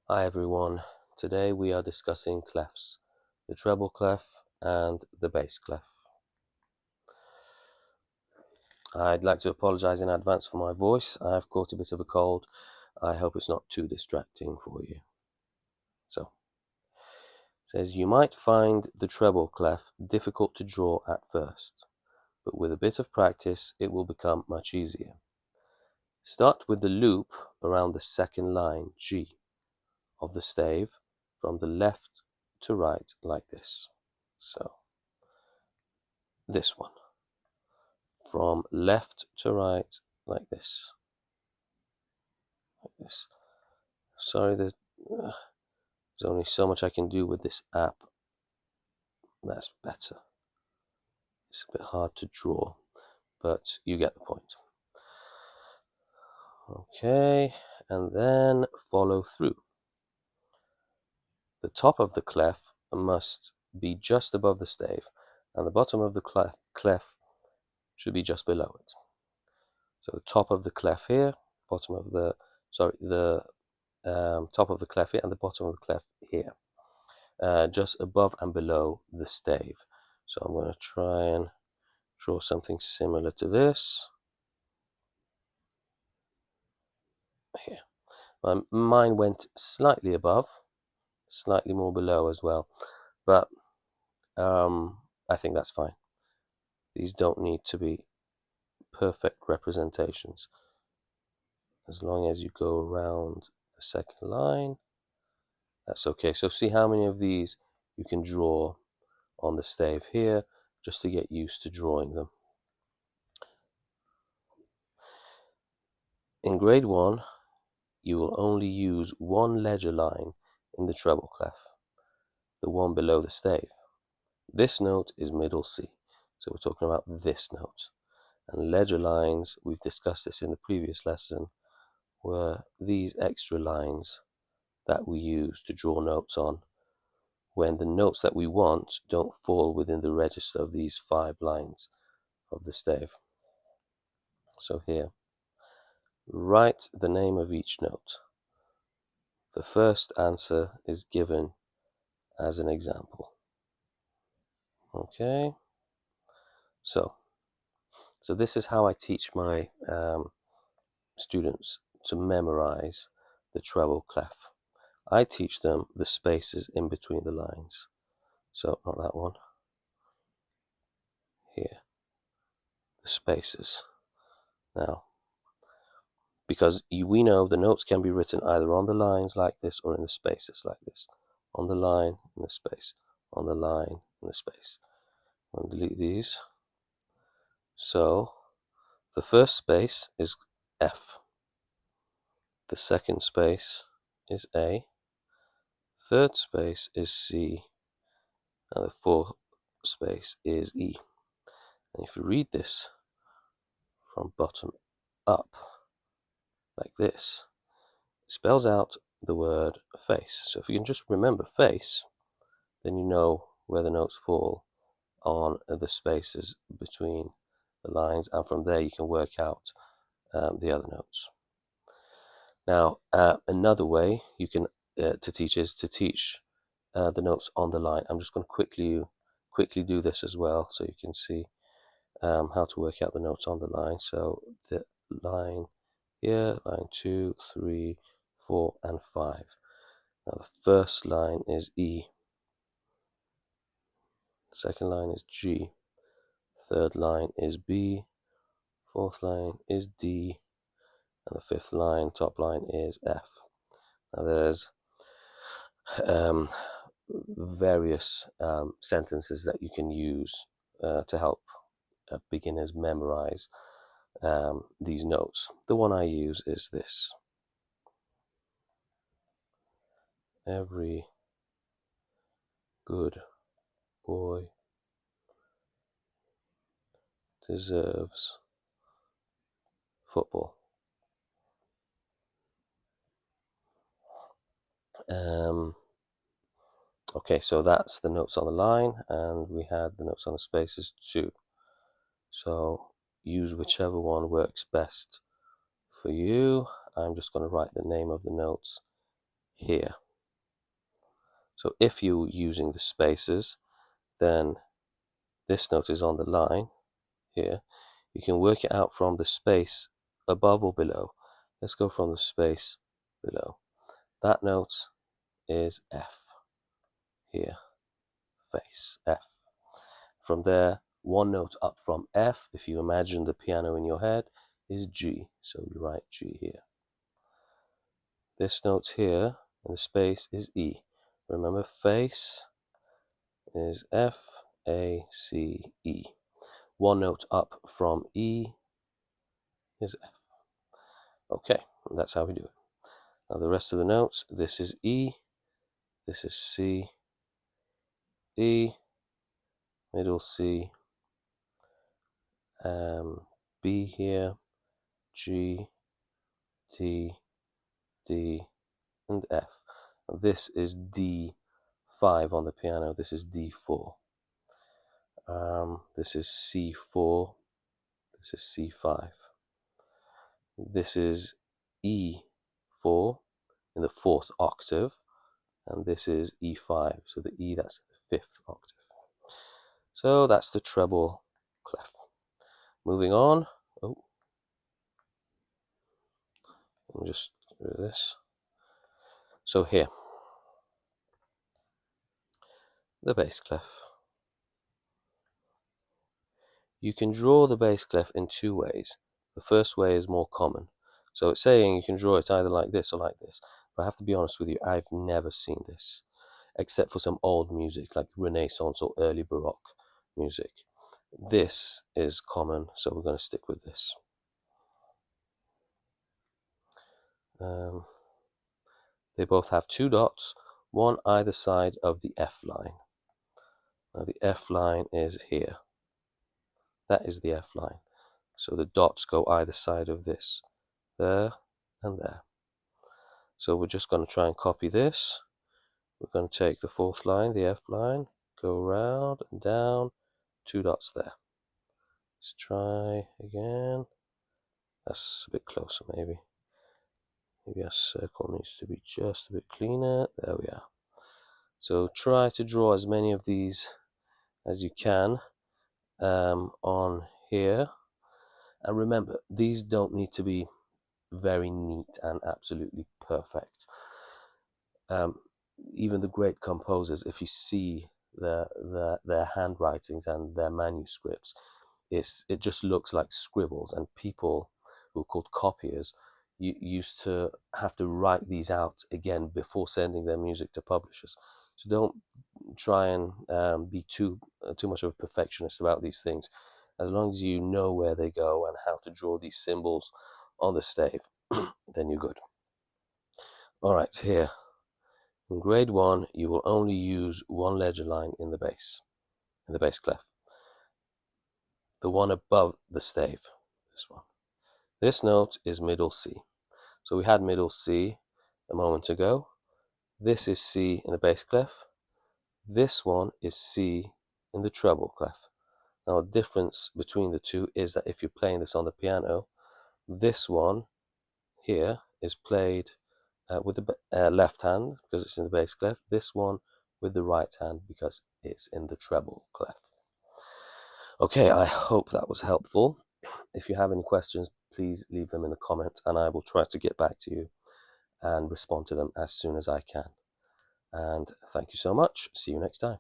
Hi everyone, today we are discussing clefs, the treble clef and the bass clef. I'd like to apologize in advance for my voice. I've caught a bit of a cold. I hope it's not too distracting for you. So, it says you might find the treble clef difficult to draw at first, but with a bit of practice it will become much easier. Start with the loop around the second line, G, of the stave from the left to right like this. So, this one. From left to right like this. Sorry, there's only so much I can do with this app. That's better. It's a bit hard to draw, but you get the point. Okay, and then follow through. The top of the clef must be just above the stave, and the bottom of the clef should be just below it. So the top of the clef here, bottom of the top of the clef here, and the bottom of the clef here. Just above and below the stave. So I'm going to try and draw something similar to this. Here. Mine went slightly above, slightly more below as well, but I think that's fine. These don't need to be perfect representations. As long as you go around the second line, that's okay. So see how many of these you can draw on the stave here, just to get used to drawing them. In grade 1, you will only use one ledger line in the treble clef, the one below the stave. This note is middle C, so we're talking about this note. And ledger lines, we've discussed this in the previous lesson, were these extra lines that we use to draw notes on when the notes that we want don't fall within the register of these 5 lines of the stave. So here, write the name of each note. The first answer is given as an example. Okay, so this is how I teach my students to memorize the treble clef. I teach them the spaces in between the lines. So not that one. Here, the spaces. Now, because we know the notes can be written either on the lines like this or in the spaces like this. On the line, in the space. On the line, in the space. I'm going to delete these. So the first space is F. The second space is A. Third space is C. And the fourth space is E. And if you read this from bottom up, like this, it spells out the word face. So if you can just remember face, then you know where the notes fall on the spaces between the lines, and from there you can work out the other notes. Now, another way you can to teach is to teach the notes on the line. I'm just going to quickly do this as well, so you can see how to work out the notes on the line. So the line here, line 2, 3, 4, and 5. Now the first line is E. The second line is G. Third line is B. Fourth line is D. And the fifth line, top line, is F. Now there's various sentences that you can use to help beginners memorize these notes. The one I use is this. Every good boy deserves football. Okay, so that's the notes on the line, and we had the notes on the spaces too. So use whichever one works best for you. I'm just going to write the name of the notes here. So if you're using the spaces, then this note is on the line here. You can work it out from the space above or below. Let's go from the space below. That note is F here, face F. From there, one note up from F, if you imagine the piano in your head, is G. So we write G here. This note here in the space is E. Remember, face is F, A, C, E. One note up from E is F. Okay, that's how we do it. Now the rest of the notes, this is E, this is C, E, middle C, B here, G, D, D, and F. This is D5 on the piano. This is D4. This is C4. This is C5. This is E4 in the fourth octave, and this is E5. So the E, that's the fifth octave. So that's the treble clef. Moving on. Oh, let me just do this. So here, the bass clef. You can draw the bass clef in two ways. The first way is more common. So it's saying you can draw it either like this or like this. But I have to be honest with you, I've never seen this, except for some old music like Renaissance or early Baroque music. This is common, so we're going to stick with this. They both have two dots, one either side of the F line. Now the F line is here. That is the F line. So the dots go either side of this, there and there. So we're just going to try and copy this. We're going to take the fourth line, the F line, go around and down, two dots there. Let's try again. That's a bit closer maybe. Maybe our circle needs to be just a bit cleaner. There we are. So try to draw as many of these as you can on here. And remember, these don't need to be very neat and absolutely perfect. Even the great composers, if you see their handwritings and their manuscripts, it just looks like scribbles, and people who are called copiers used to have to write these out again before sending their music to publishers. So don't try and be too much of a perfectionist about these things. As long as you know where they go and how to draw these symbols on the stave, then you're good. All right, here. In grade 1, you will only use one ledger line in the bass clef. The one above the stave, this one. This note is middle C. So we had middle C a moment ago. This is C in the bass clef. This one is C in the treble clef. Now the difference between the two is that if you're playing this on the piano, this one here is played with the left hand because it's in the bass clef. This one with the right hand because it's in the treble clef. Okay, I hope that was helpful. If you have any questions, please leave them in the comments and I will try to get back to you and respond to them as soon as I can. And thank you so much. See you next time.